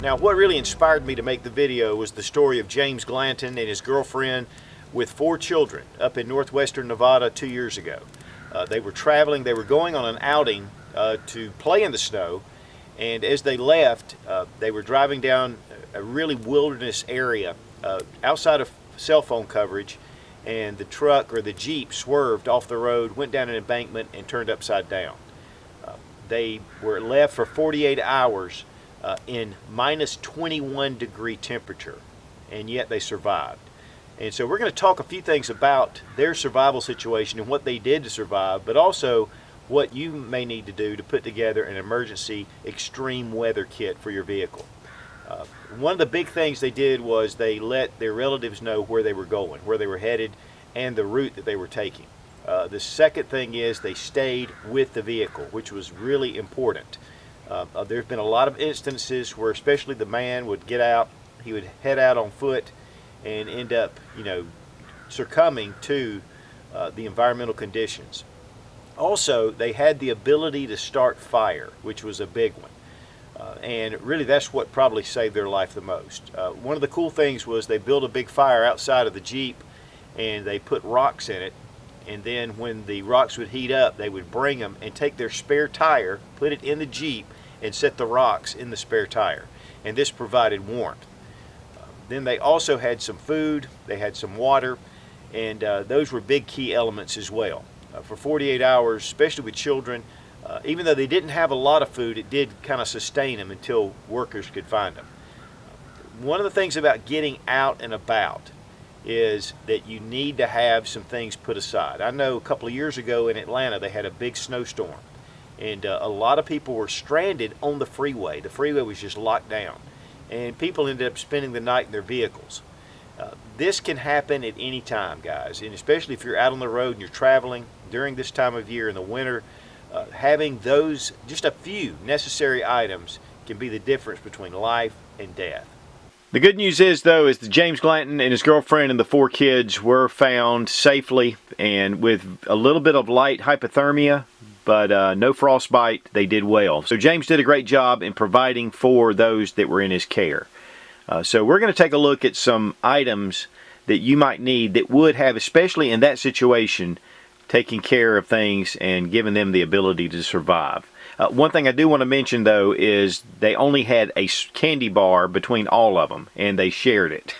Now, what really inspired me to make the video was the story of James Glanton and his girlfriend with 4 children up in northwestern Nevada 2 years ago. They were traveling, they were going on an outing to play in the snow, and as they left, they were driving down a really wilderness area outside of cell phone coverage, and the truck or the Jeep swerved off the road, went down an embankment, and turned upside down. They were left for 48 hours in minus 21 degree temperature, and yet they survived. And so we're going to talk a few things about their survival situation and what they did to survive, but also what you may need to do to put together an emergency extreme weather kit for your vehicle. One of the big things they did was they let their relatives know where they were going, where they were headed, and the route that they were taking. The second thing is they stayed with the vehicle, which was really important. There's been a lot of instances where especially the man would get out, he would head out on foot and end up, succumbing to the environmental conditions. Also, they had the ability to start fire, which was a big one. And really that's what probably saved their life the most. One of the cool things was they built a big fire outside of the Jeep, and they put rocks in it, and then when the rocks would heat up, they would bring them and take their spare tire, put it in the Jeep, and set the rocks in the spare tire. And this provided warmth. Then they also had some food, they had some water, and those were big key elements as well. For 48 hours, especially with children, even though they didn't have a lot of food, it did kind of sustain them until workers could find them. One of the things about getting out and about is that you need to have some things put aside. I know a couple of years ago in Atlanta they had a big snowstorm, and a lot of people were stranded on the freeway. The freeway was just locked down, and people ended up spending the night in their vehicles. This can happen at any time, guys, and especially if you're out on the road and you're traveling during this time of year in the winter. Having those, just a few necessary items, can be the difference between life and death. The good news is, though, is that James Glanton and his girlfriend and the 4 kids were found safely and with a little bit of light hypothermia, but no frostbite. They did well. So James did a great job in providing for those that were in his care. So we're going to take a look at some items that you might need that would have, especially in that situation, taking care of things and giving them the ability to survive. One thing I do want to mention, though, is they only had a candy bar between all of them, and they shared it.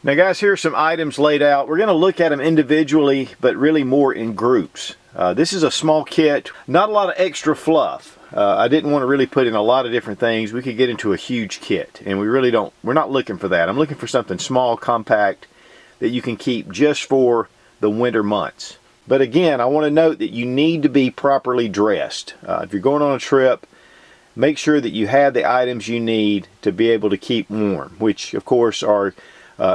Now, guys, here are some items laid out. We're going to look at them individually, but really more in groups. This is a small kit, not a lot of extra fluff. I didn't want to really put in a lot of different things. We could get into a huge kit, and we're not looking for that. I'm looking for something small, compact, that you can keep just for the winter months. But again, I want to note that you need to be properly dressed. If you're going on a trip, make sure that you have the items you need to be able to keep warm, which of course are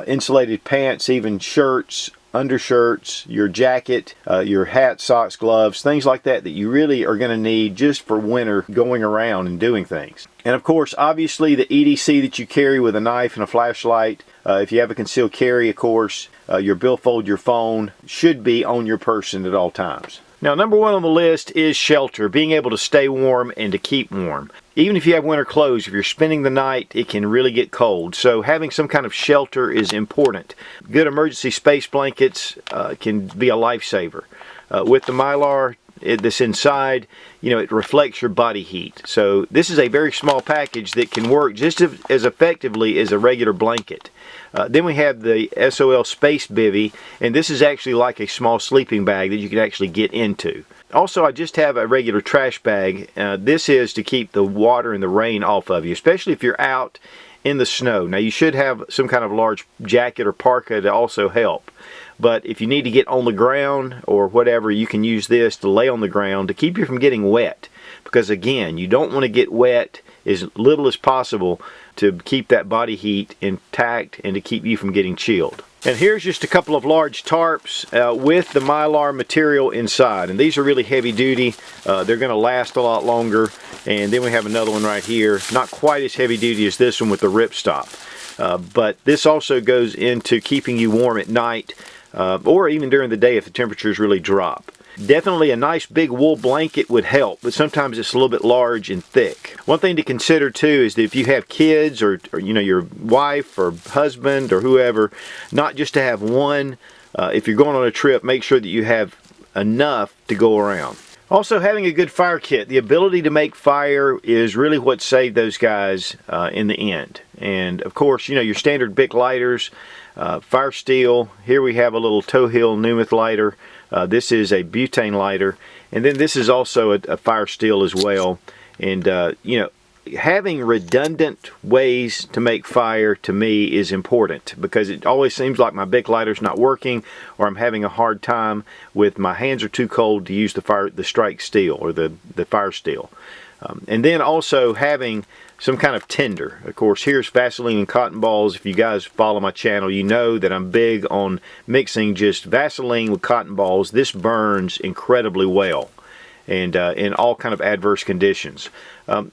insulated pants, even shirts, undershirts, your jacket, your hat, socks, gloves, things like that that you really are going to need just for winter going around and doing things. And of course, obviously the EDC that you carry with a knife and a flashlight. If you have a concealed carry, of course, your billfold, your phone should be on your person at all times. Now, number 1 on the list is shelter, being able to stay warm and to keep warm. Even if you have winter clothes, if you're spending the night, it can really get cold. So having some kind of shelter is important. Good emergency space blankets can be a lifesaver. With the Mylar that's inside, it reflects your body heat. So this is a very small package that can work just as effectively as a regular blanket. Then we have the SOL Space Bivy, and this is actually like a small sleeping bag that you can actually get into. Also, I just have a regular trash bag. This is to keep the water and the rain off of you, especially if you're out in the snow. Now, you should have some kind of large jacket or parka to also help. But if you need to get on the ground or whatever, you can use this to lay on the ground to keep you from getting wet. Because again, you don't want to get wet as little as possible to keep that body heat intact and to keep you from getting chilled. And here's just a couple of large tarps with the Mylar material inside. And these are really heavy duty. They're going to last a lot longer. And then we have another one right here. Not quite as heavy duty as this one with the ripstop. But this also goes into keeping you warm at night or even during the day if the temperatures really drop. Definitely a nice big wool blanket would help, but sometimes it's a little bit large and thick. One thing to consider too is that if you have kids or your wife or husband or whoever, not just to have one. If you're going on a trip, make sure that you have enough to go around. Also, having a good fire kit. The ability to make fire is really what saved those guys in the end. And of course, your standard Bic lighters, fire steel. Here we have a little Towhill Numuth lighter. This is a butane lighter, and then this is also a fire steel as well. And having redundant ways to make fire to me is important, because it always seems like my Bic lighter's not working, or I'm having a hard time with my hands are too cold to use the strike steel or the fire steel. And then also having some kind of tinder. Of course, here's Vaseline and cotton balls. If you guys follow my channel, you know that I'm big on mixing just Vaseline with cotton balls. This burns incredibly well, and in all kind of adverse conditions.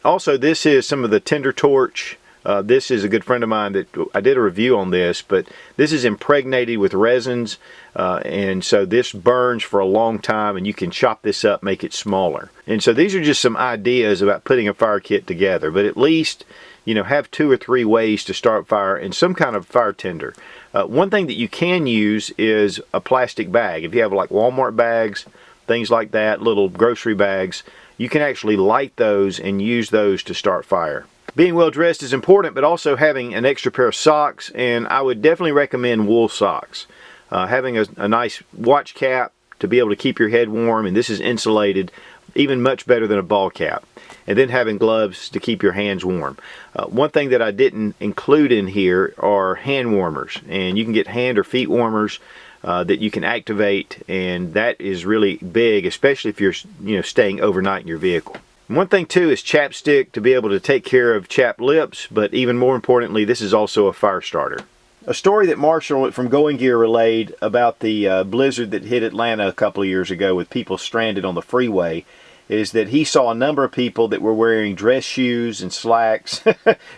Also, this is some of the tinder torch. This is a good friend of mine that I did a review on this, but this is impregnated with resins, and so this burns for a long time, and you can chop this up, make it smaller. And so these are just some ideas about putting a fire kit together, but at least have 2 or 3 ways to start fire and some kind of fire tinder. One thing that you can use is a plastic bag. If you have like Walmart bags, things like that, little grocery bags, you can actually light those and use those to start fire. Being well dressed is important, but also having an extra pair of socks, and I would definitely recommend wool socks. Having a nice watch cap to be able to keep your head warm, and this is insulated, even much better than a ball cap. And then having gloves to keep your hands warm. One thing that I didn't include in here are hand warmers, and you can get hand or feet warmers that you can activate, and that is really big, especially if you're staying overnight in your vehicle. One thing too is chapstick to be able to take care of chapped lips, but even more importantly, this is also a fire starter. A story that Marshall from Going Gear relayed about the blizzard that hit Atlanta a couple of years ago with people stranded on the freeway is that he saw a number of people that were wearing dress shoes and slacks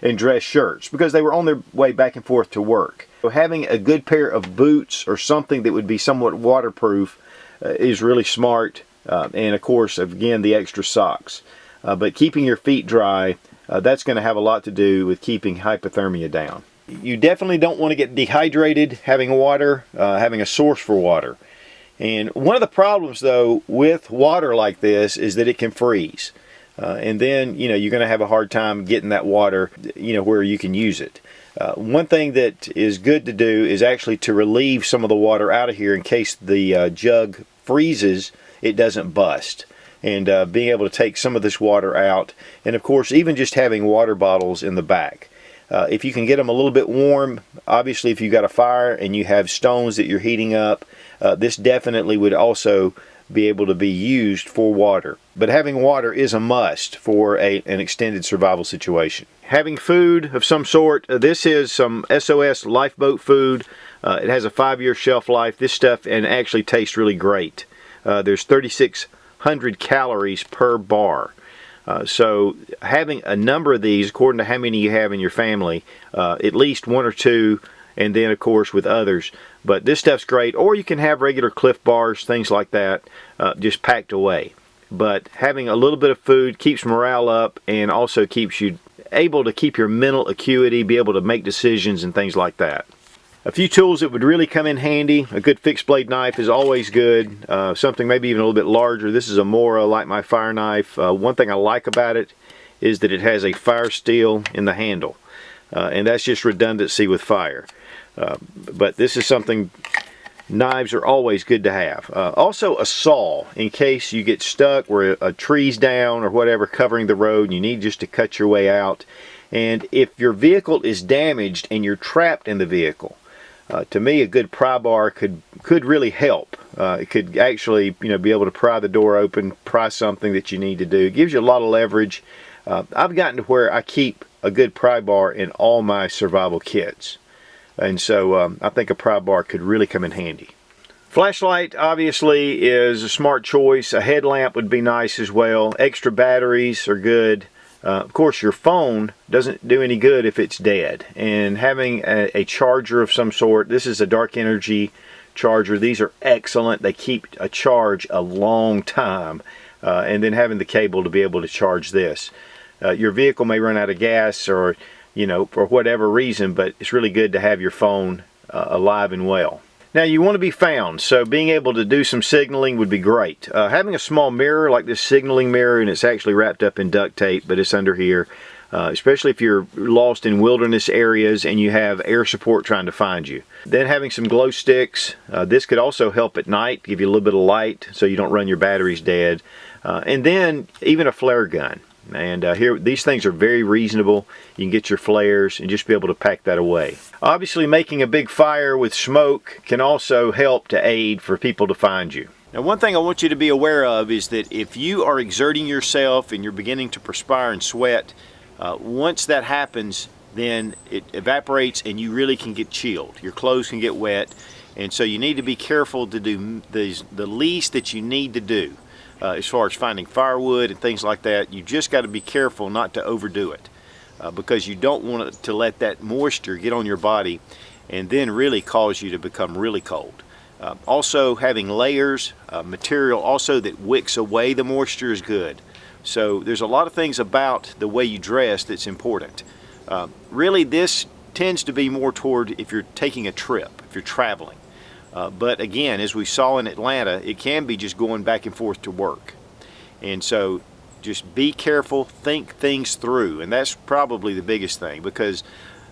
and dress shirts because they were on their way back and forth to work. So having a good pair of boots or something that would be somewhat waterproof is really smart, and of course, again, the extra socks. But keeping your feet dry, that's going to have a lot to do with keeping hypothermia down. You definitely don't want to get dehydrated having water, having a source for water. And one of the problems though with water like this is that it can freeze. And then you're going to have a hard time getting that water where you can use it. One thing that is good to do is actually to relieve some of the water out of here in case the jug freezes, it doesn't bust. And being able to take some of this water out, and of course even just having water bottles in the back. If you can get them a little bit warm, obviously if you've got a fire and you have stones that you're heating up, this definitely would also be able to be used for water. But having water is a must for an extended survival situation. Having food of some sort, this is some Sos Lifeboat Food. It has a 5-year shelf life. This stuff and actually tastes really great. There's 3,600 calories per bar. So having a number of these, according to how many you have in your family, at least 1 or 2, and then of course with others. But this stuff's great, or you can have regular Cliff Bars, things like that, just packed away. But having a little bit of food keeps morale up and also keeps you able to keep your mental acuity, be able to make decisions and things like that. A few tools that would really come in handy. A good fixed blade knife is always good. Something maybe even a little bit larger. This is a Mora, like my fire knife. One thing I like about it is that it has a fire steel in the handle. And that's just redundancy with fire. But this is something, knives are always good to have. Also a saw, in case you get stuck where a tree's down or whatever covering the road and you need just to cut your way out. And if your vehicle is damaged and you're trapped in the vehicle, to me, a good pry bar could really help. It could actually, be able to pry the door open, pry something that you need to do. It gives you a lot of leverage. I've gotten to where I keep a good pry bar in all my survival kits, and so I think a pry bar could really come in handy. Flashlight obviously is a smart choice. A headlamp would be nice as well. Extra batteries are good. Of course, your phone doesn't do any good if it's dead, and having a charger of some sort. This is a dark energy charger. These are excellent. They keep a charge a long time. And then having the cable to be able to charge this. Your vehicle may run out of gas, or for whatever reason, but it's really good to have your phone alive and well. Now, you want to be found, so being able to do some signaling would be great. Having a small mirror like this signaling mirror, and it's actually wrapped up in duct tape, but it's under here, especially if you're lost in wilderness areas and you have air support trying to find you. Then having some glow sticks. This could also help at night, give you a little bit of light so you don't run your batteries dead. And then even a flare gun. And here, these things are very reasonable. You can get your flares and just be able to pack that away. Obviously, making a big fire with smoke can also help to aid for people to find you. Now, one thing I want you to be aware of is that if you are exerting yourself and you're beginning to perspire and sweat, once that happens, then it evaporates and you really can get chilled. Your clothes can get wet, and so you need to be careful to do the least that you need to do. As far as finding firewood and things like that, you just got to be careful not to overdo it, because you don't want to let that moisture get on your body and then really cause you to become really cold. Also, having layers, material also that wicks away the moisture is good. So there's a lot of things about the way you dress that's important. Really, this tends to be more toward if you're taking a trip, if you're traveling. But again, as we saw in Atlanta, it can be just going back and forth to work. And so just be careful, think things through. And that's probably the biggest thing, because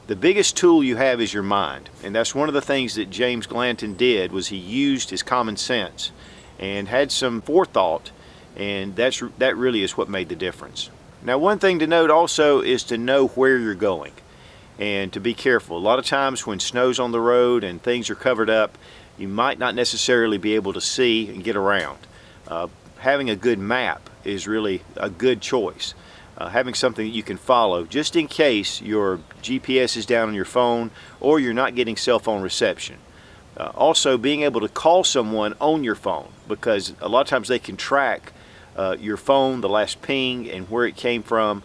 the biggest tool you have is your mind. And that's one of the things that James Glanton did, was he used his common sense and had some forethought. And that really is what made the difference. Now, one thing to note also is to know where you're going and to be careful. A lot of times when snow's on the road and things are covered up, you might not necessarily be able to see and get around. Having a good map is really a good choice. Having something that you can follow, just in case your GPS is down on your phone or you're not getting cell phone reception. Also, being able to call someone on your phone, because a lot of times they can track your phone, the last ping, and where it came from.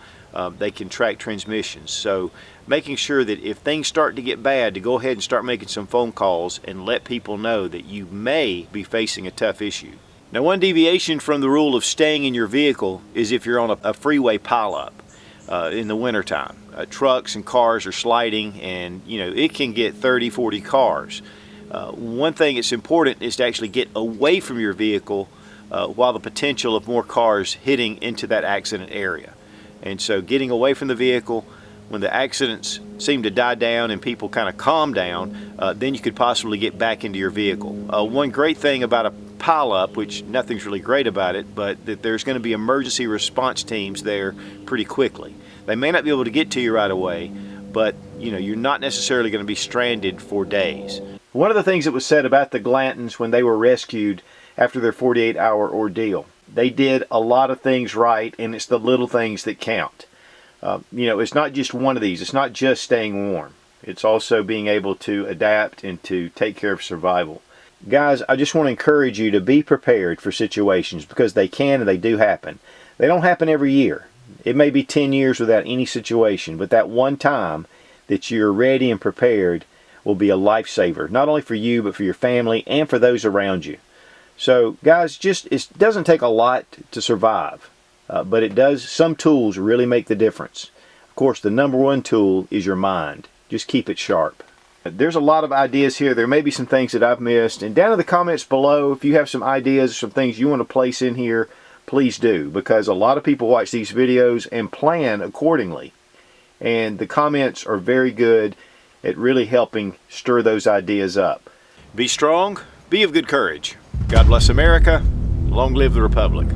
They can track transmissions. So making sure that if things start to get bad, to go ahead and start making some phone calls and let people know that you may be facing a tough issue. Now, one deviation from the rule of staying in your vehicle is if you're on a freeway pileup in the wintertime. Trucks and cars are sliding, and it can get 30, 40 cars. One thing that's important is to actually get away from your vehicle while the potential of more cars hitting into that accident area. And so getting away from the vehicle, when the accidents seem to die down and people kind of calm down, then you could possibly get back into your vehicle. One great thing about a pileup, which nothing's really great about it, but that there's going to be emergency response teams there pretty quickly. They may not be able to get to you right away, but you're not necessarily going to be stranded for days. One of the things that was said about the Glantons when they were rescued after their 48-hour ordeal, they did a lot of things right, and it's the little things that count. It's not just one of these. It's not just staying warm. It's also being able to adapt and to take care of survival. Guys, I just want to encourage you to be prepared for situations, because they can and they do happen. They don't happen every year. It may be 10 years without any situation, but that one time that you're ready and prepared will be a lifesaver, not only for you, but for your family and for those around you. So guys, it doesn't take a lot to survive, but it does. Some tools really make the difference. Of course, the number one tool is your mind. Just keep it sharp. There's a lot of ideas here. There may be some things that I've missed. And down in the comments below, if you have some ideas, some things you want to place in here, please do. Because a lot of people watch these videos and plan accordingly. And the comments are very good at really helping stir those ideas up. Be strong. Be of good courage. God bless America. Long live the Republic.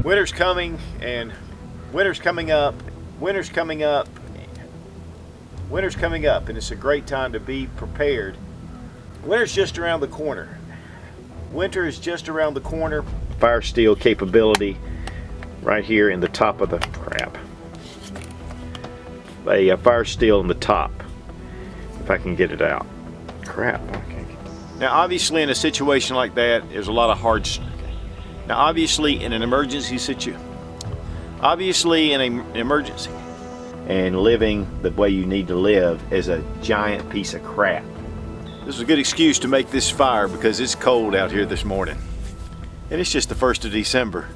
Winter's coming, and winter's coming up. Winter's coming up. Winter's coming up, and it's a great time to be prepared. Winter's just around the corner. Winter is just around the corner, fire steel capability right here in the top of the crap. A fire steel in the top, if I can get it out. Crap. Okay. Now obviously in a situation like that, there's a lot of Now obviously in an emergency and living the way you need to live is a giant piece of crap. This is a good excuse to make this fire because it's cold out here this morning. And it's just the 1st of December.